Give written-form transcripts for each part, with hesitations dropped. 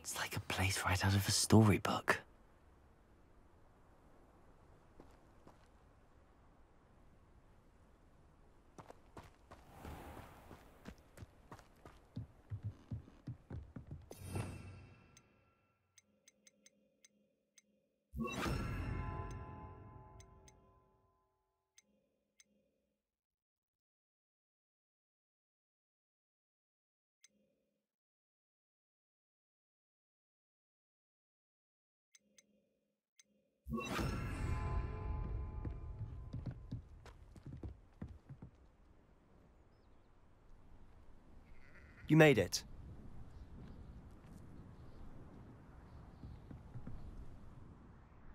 It's like a place right out of a storybook. You made it.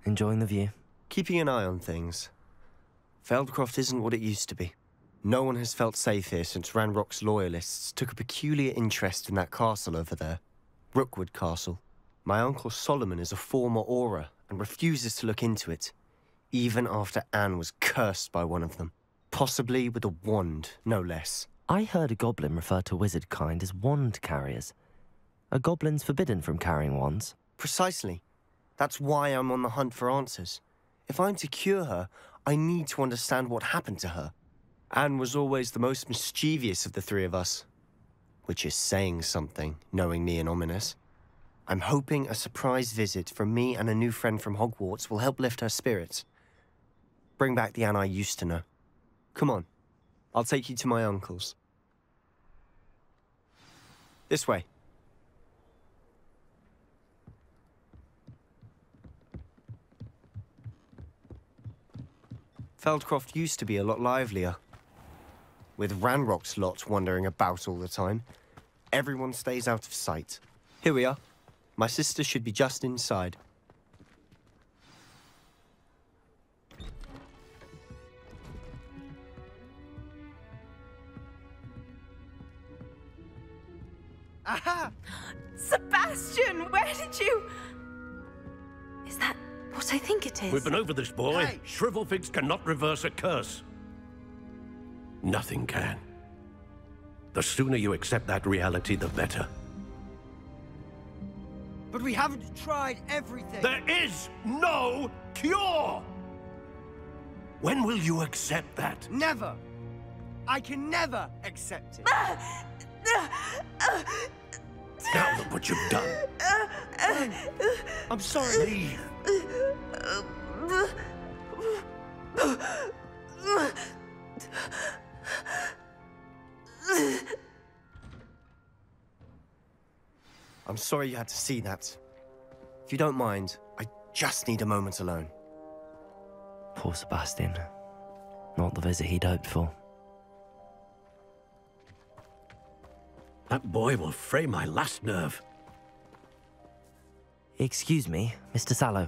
Enjoying the view? Keeping an eye on things. Feldcroft isn't what it used to be. No one has felt safe here since Ranrock's loyalists took a peculiar interest in that castle over there. Rookwood Castle. My uncle Solomon is a former Auror and refuses to look into it, even after Anne was cursed by one of them. Possibly with a wand, no less. I heard a goblin refer to wizard kind as wand carriers. Are goblins forbidden from carrying wands? Precisely. That's why I'm on the hunt for answers. If I'm to cure her, I need to understand what happened to her. Anne was always the most mischievous of the three of us. Which is saying something, knowing me and Ominis. I'm hoping a surprise visit from me and a new friend from Hogwarts will help lift her spirits. Bring back the Anne I used to know. Come on. I'll take you to my uncle's. This way. Feldcroft used to be a lot livelier. With Ranrock's lot wandering about all the time, everyone stays out of sight. Here we are. My sister should be just inside. Aha! Sebastian, where did you... Is that what I think it is? We've been over this, boy. Hey. Shrivelfigs cannot reverse a curse. Nothing can. The sooner you accept that reality, the better. But we haven't tried everything. There is no cure! When will you accept that? Never. I can never accept it. Now look what you've done. I'm sorry. Leave. I'm sorry you had to see that. If you don't mind, I just need a moment alone. Poor Sebastian. Not the visit he'd hoped for. That boy will fray my last nerve. Excuse me, Mr. Sallow.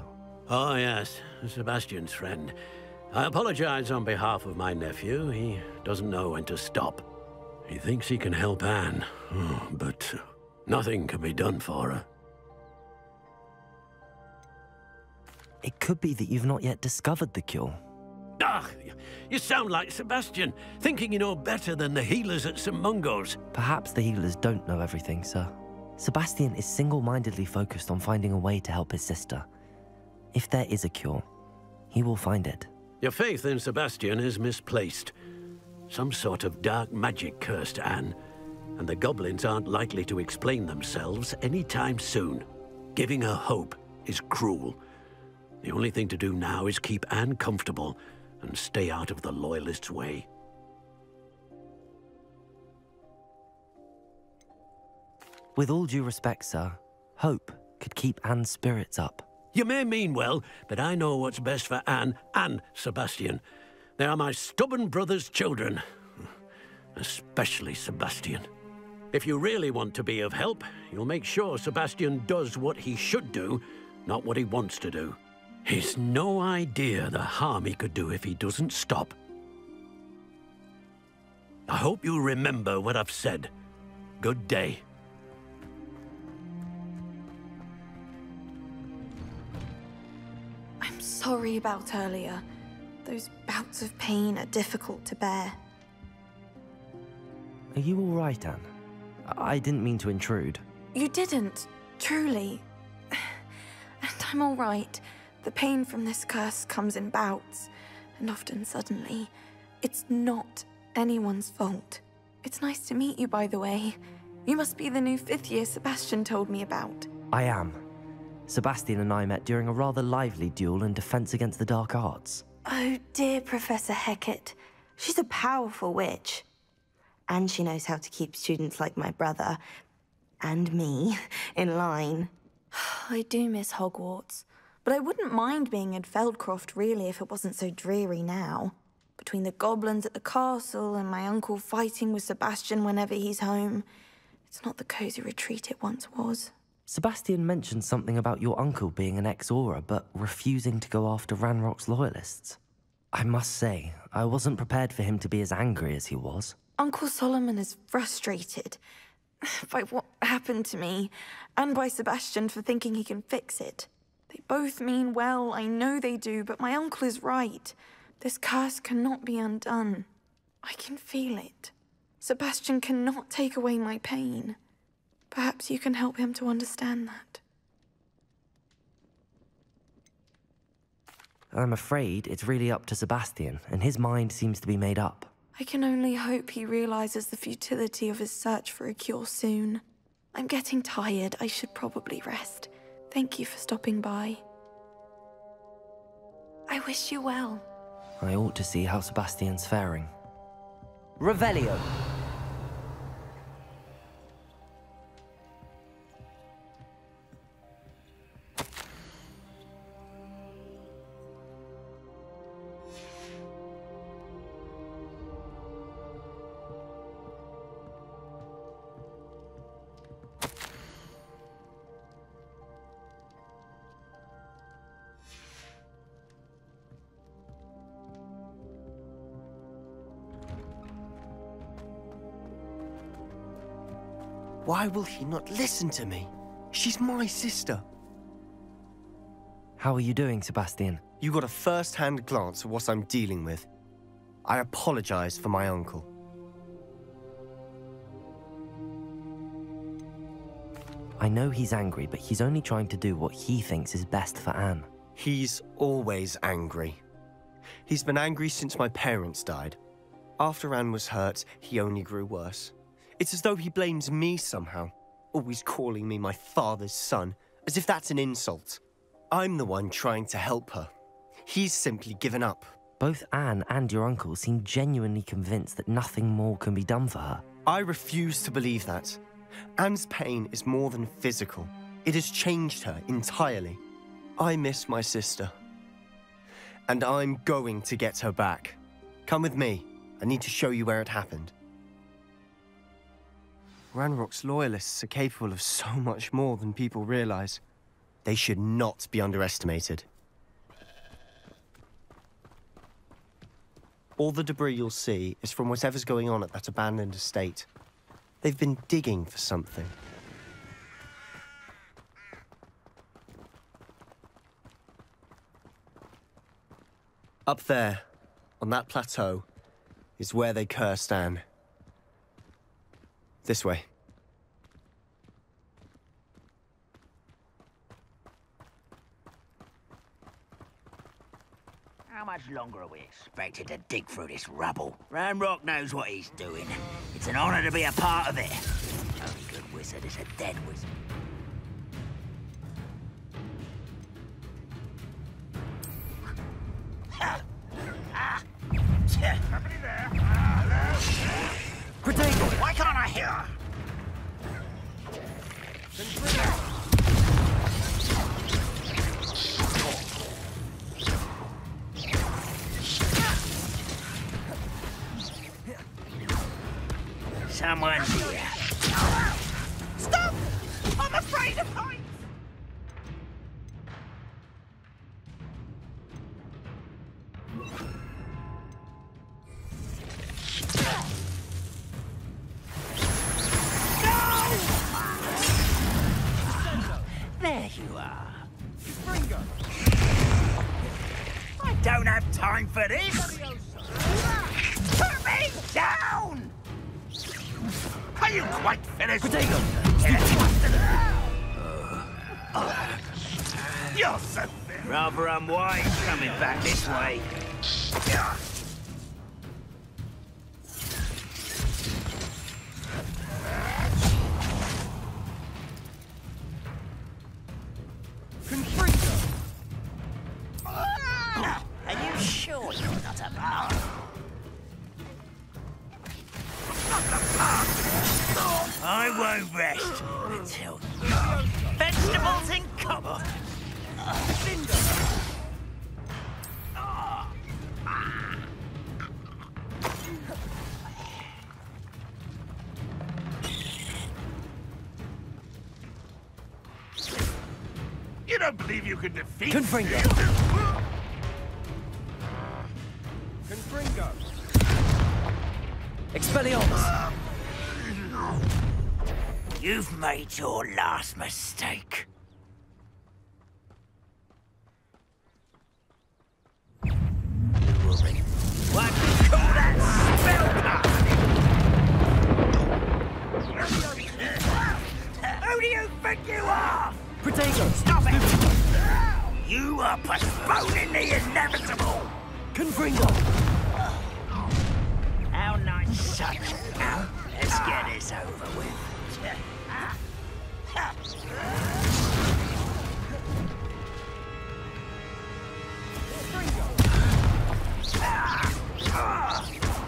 Oh, yes, Sebastian's friend. I apologize on behalf of my nephew. He doesn't know when to stop. He thinks he can help Anne, but nothing can be done for her. It could be that you've not yet discovered the cure. Ah, you sound like Sebastian, thinking you know better than the healers at St. Mungo's. Perhaps the healers don't know everything, sir. Sebastian is single-mindedly focused on finding a way to help his sister. If there is a cure, he will find it. Your faith in Sebastian is misplaced. Some sort of dark magic cursed Anne, and the goblins aren't likely to explain themselves anytime soon. Giving her hope is cruel. The only thing to do now is keep Anne comfortable and stay out of the Loyalists' way. With all due respect, sir, hope could keep Anne's spirits up. You may mean well, but I know what's best for Anne and Sebastian. They are my stubborn brother's children. Especially Sebastian. If you really want to be of help, you'll make sure Sebastian does what he should do, not what he wants to do. He's no idea the harm he could do if he doesn't stop. I hope you remember what I've said. Good day. I'm sorry about earlier. Those bouts of pain are difficult to bear. Are you all right, Anne? I didn't mean to intrude. You didn't. Truly. And I'm all right. The pain from this curse comes in bouts, and often suddenly. It's not anyone's fault. It's nice to meet you, by the way. You must be the new 5th year Sebastian told me about. I am. Sebastian and I met during a rather lively duel in Defense Against the Dark Arts. Oh, dear Professor Hecat. She's a powerful witch. And she knows how to keep students like my brother, and me, in line. I do miss Hogwarts, but I wouldn't mind being in Feldcroft, really, if it wasn't so dreary now. Between the goblins at the castle and my uncle fighting with Sebastian whenever he's home, it's not the cozy retreat it once was. Sebastian mentioned something about your uncle being an ex-Auror, but refusing to go after Ranrock's loyalists. I must say, I wasn't prepared for him to be as angry as he was. Uncle Solomon is frustrated by what happened to me, and by Sebastian for thinking he can fix it. They both mean well, I know they do, but my uncle is right. This curse cannot be undone. I can feel it. Sebastian cannot take away my pain. Perhaps you can help him to understand that. I'm afraid it's really up to Sebastian, and his mind seems to be made up. I can only hope he realizes the futility of his search for a cure soon. I'm getting tired. I should probably rest. Thank you for stopping by. I wish you well. I ought to see how Sebastian's faring. Revelio! Why will he not listen to me? She's my sister. How are you doing, Sebastian? You got a first-hand glance at what I'm dealing with. I apologize for my uncle. I know he's angry, but he's only trying to do what he thinks is best for Anne. He's always angry. He's been angry since my parents died. After Anne was hurt, he only grew worse. It's as though he blames me somehow, always calling me my father's son, as if that's an insult. I'm the one trying to help her. He's simply given up. Both Anne and your uncle seem genuinely convinced that nothing more can be done for her. I refuse to believe that. Anne's pain is more than physical. It has changed her entirely. I miss my sister. And I'm going to get her back. Come with me. I need to show you where it happened. Ranrock's loyalists are capable of so much more than people realize. They should not be underestimated. All the debris you'll see is from whatever's going on at that abandoned estate. They've been digging for something. Up there, on that plateau, is where they cursed Anne. This way. How much longer are we expected to dig through this rubble? Ranrock knows what he's doing. It's an honor to be a part of it. Only good wizard is a dead wizard. Somebody there? Hello? Why can't I hear? Someone's here. Stop! I'm afraid of heights! There you are. I don't have time for this! Put me down! Are you quite finished? Potato! You're so rather unwise coming back this way. Are you sure you're not a bug? I won't rest until vegetables in copper. You don't believe you can defeat Confringo. Confringo. Expelliarmus! You've made your last mistake. You will be... What do you call that spellcasting? Who do you think you are? Protego! Stop it! You are postponing the inevitable! Confringo! How nice such. Now, let's get this over with.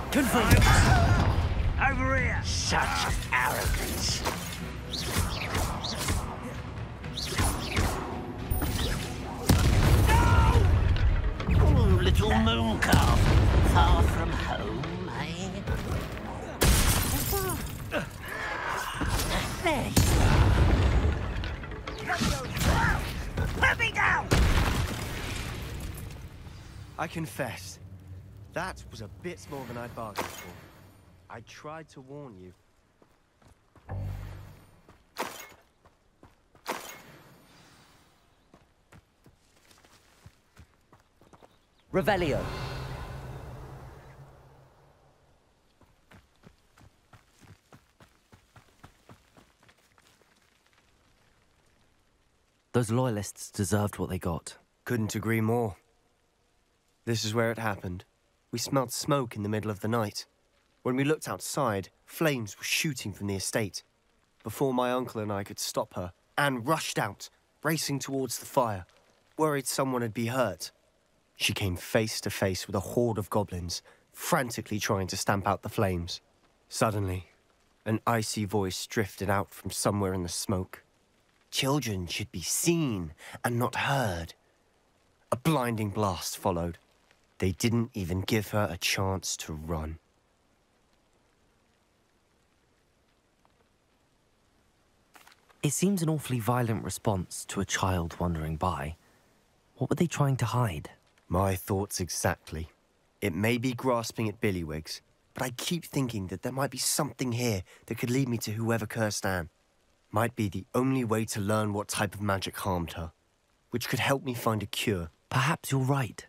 Confringo! Over here! Such arrogance. Oh, little moon calf. Far from home, eh? There you are. Let me down! I confess, that was a bit more than I'd bargained for. I tried to warn you. Revelio. Those loyalists deserved what they got. Couldn't agree more. This is where it happened. We smelled smoke in the middle of the night. When we looked outside, flames were shooting from the estate. Before my uncle and I could stop her, Anne rushed out, racing towards the fire, worried someone had been hurt. She came face to face with a horde of goblins, frantically trying to stamp out the flames. Suddenly, an icy voice drifted out from somewhere in the smoke. Children should be seen and not heard. A blinding blast followed. They didn't even give her a chance to run. It seems an awfully violent response to a child wandering by. What were they trying to hide? My thoughts exactly. It may be grasping at Billywigs, but I keep thinking that there might be something here that could lead me to whoever cursed Anne. Might be the only way to learn what type of magic harmed her, which could help me find a cure. Perhaps you're right.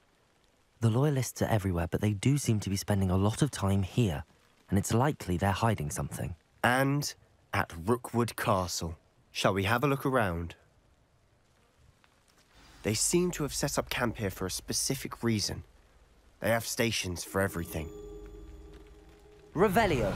The Loyalists are everywhere, but they do seem to be spending a lot of time here, and it's likely they're hiding something. And at Rookwood Castle. Shall we have a look around? They seem to have set up camp here for a specific reason. They have stations for everything. Revelio.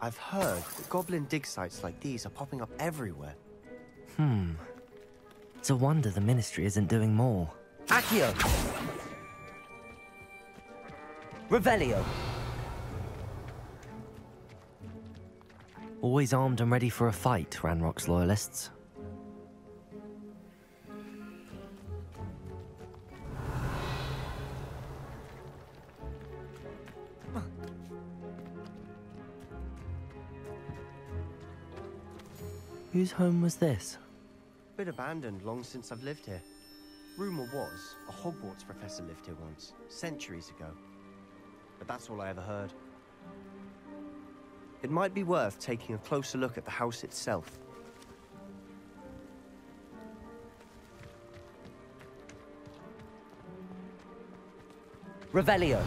I've heard that goblin dig sites like these are popping up everywhere. It's a wonder the Ministry isn't doing more. Accio! Revelio! Always armed and ready for a fight, Ranrock's Loyalists. Whose home was this? Been abandoned long since I've lived here. Rumour was, a Hogwarts professor lived here once, centuries ago. But that's all I ever heard. It might be worth taking a closer look at the house itself. Revelio.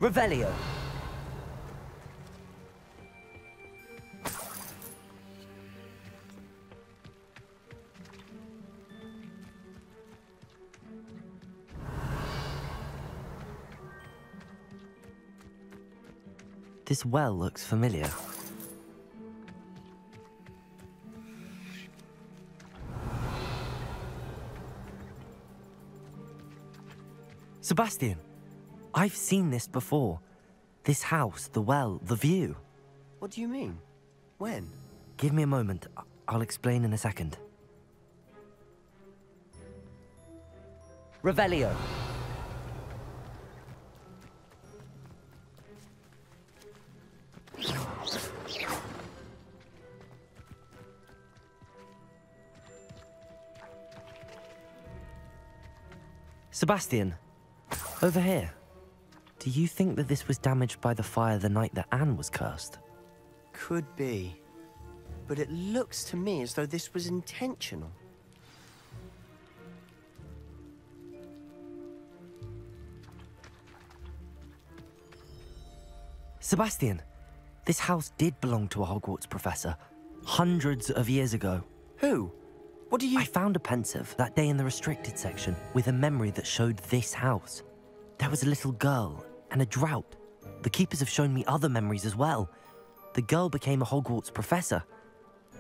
Revelio. This well looks familiar. Sebastian, I've seen this before. This house, the well, the view. What do you mean? When? Give me a moment. I'll explain in a second. Revelio. Sebastian, over here. Do you think that this was damaged by the fire the night that Anne was cursed? Could be. But it looks to me as though this was intentional. Sebastian, this house did belong to a Hogwarts professor, hundreds of years ago. Who? What do you... I found a pensive that day in the restricted section with a memory that showed this house. There was a little girl and a drought. The keepers have shown me other memories as well. The girl became a Hogwarts professor.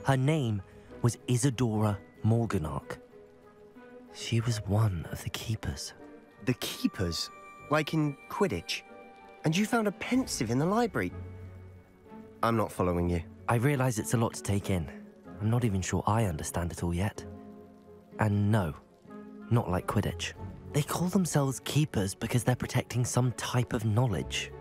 Her name was Isadora Morganach. She was one of the keepers. The keepers? Like in Quidditch? And you found a pensive in the library? I'm not following you. I realize it's a lot to take in. I'm not even sure I understand it all yet. And no, not like Quidditch. They call themselves keepers because they're protecting some type of knowledge.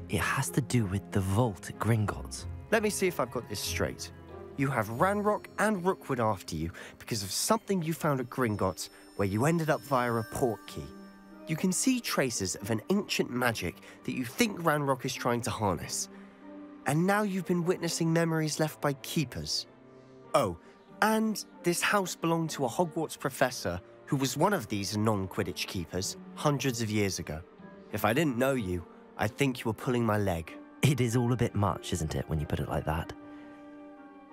It has to do with the vault at Gringotts. Let me see if I've got this straight. You have Ranrock and Rookwood after you because of something you found at Gringotts where you ended up via a port key. You can see traces of an ancient magic that you think Ranrock is trying to harness. And now you've been witnessing memories left by keepers. Oh, and this house belonged to a Hogwarts professor who was one of these non-Quidditch keepers hundreds of years ago. If I didn't know you, I'd think you were pulling my leg. It is all a bit much, isn't it, when you put it like that?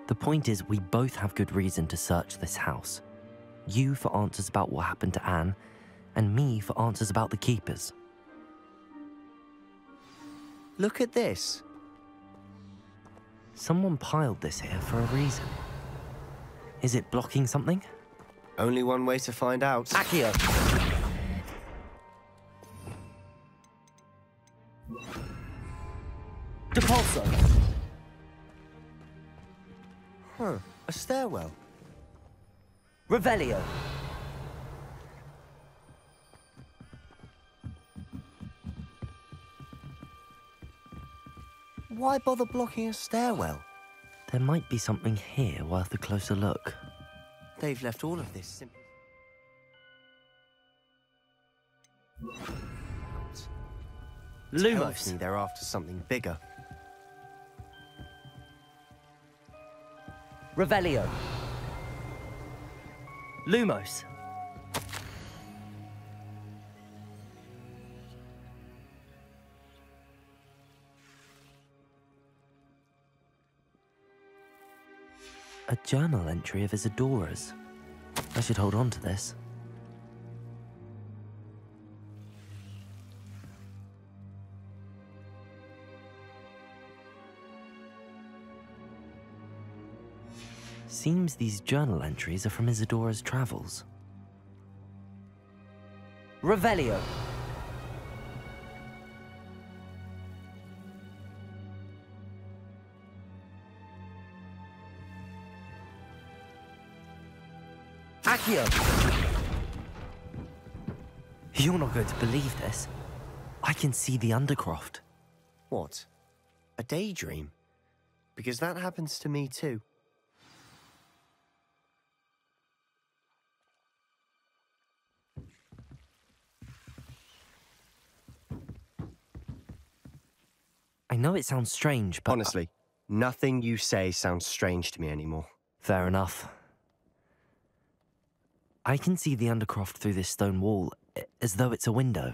The point is, we both have good reason to search this house. You for answers about what happened to Anne, and me for answers about the keepers. Look at this. Someone piled this here for a reason. Is it blocking something? Only one way to find out. Accio! Depulso! Huh, a stairwell. Revelio! Why bother blocking a stairwell? There might be something here worth a closer look. They've left all of this simply... Tells me they're after something bigger. Revelio. Lumos. A journal entry of Isadora's. I should hold on to this. Seems these journal entries are from Isadora's travels. Revelio. Accio. You're not going to believe this. I can see the Undercroft. What? A daydream? Because that happens to me too. I know it sounds strange, but... Honestly, nothing you say sounds strange to me anymore. Fair enough. I can see the Undercroft through this stone wall, as though it's a window.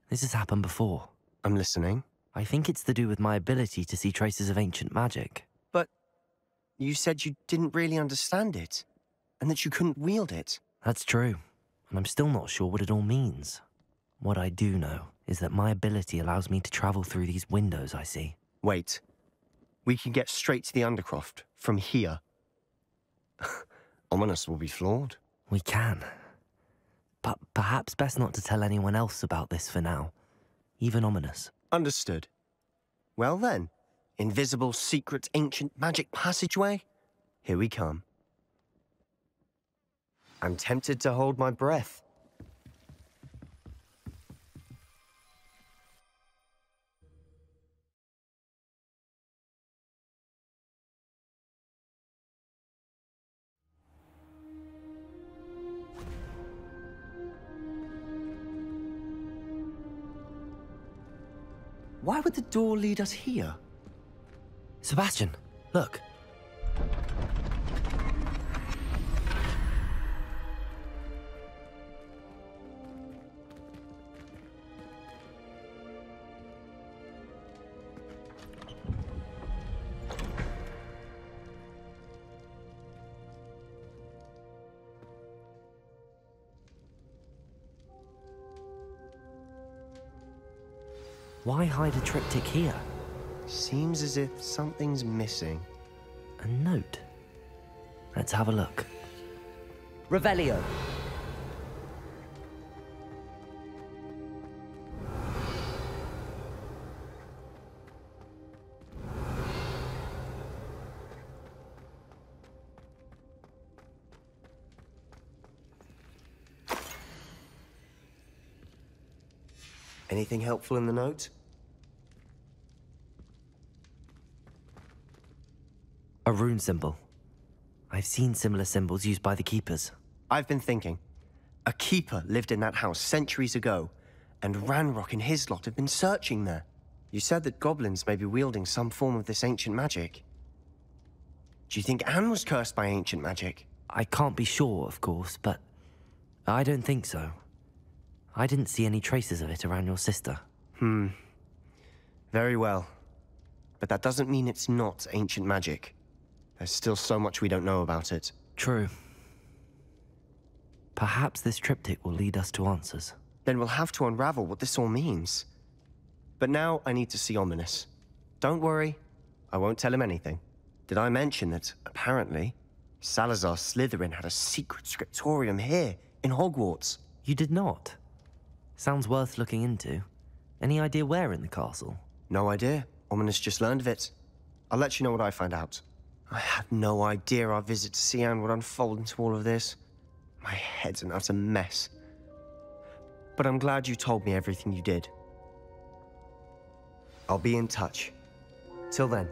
This has happened before. I'm listening. I think it's to do with my ability to see traces of ancient magic. But you said you didn't really understand it, and that you couldn't wield it. That's true, and I'm still not sure what it all means. What I do know is that my ability allows me to travel through these windows I see. Wait. We can get straight to the Undercroft from here. Ominis will be floored. We can. But perhaps best not to tell anyone else about this for now. Even Ominis. Understood. Well then, invisible, secret, ancient magic passageway? Here we come. I'm tempted to hold my breath. Why would the door lead us here? Sebastian, look. Why hide a triptych here? Seems as if something's missing. A note. Let's have a look. Revelio. Anything helpful in the note? A rune symbol. I've seen similar symbols used by the Keepers. I've been thinking. A keeper lived in that house centuries ago, and Ranrock and his lot have been searching there. You said that goblins may be wielding some form of this ancient magic. Do you think Anne was cursed by ancient magic? I can't be sure, of course, but I don't think so. I didn't see any traces of it around your sister. Very well. But that doesn't mean it's not ancient magic. There's still so much we don't know about it. True. Perhaps this triptych will lead us to answers. Then we'll have to unravel what this all means. But now I need to see Ominis. Don't worry, I won't tell him anything. Did I mention that, apparently, Salazar Slytherin had a secret scriptorium here, in Hogwarts? You did not? Sounds worth looking into. Any idea where in the castle? No idea. Ominis just learned of it. I'll let you know what I find out. I had no idea our visit to Cian would unfold into all of this. My head's an utter mess. But I'm glad you told me everything you did. I'll be in touch. Till then.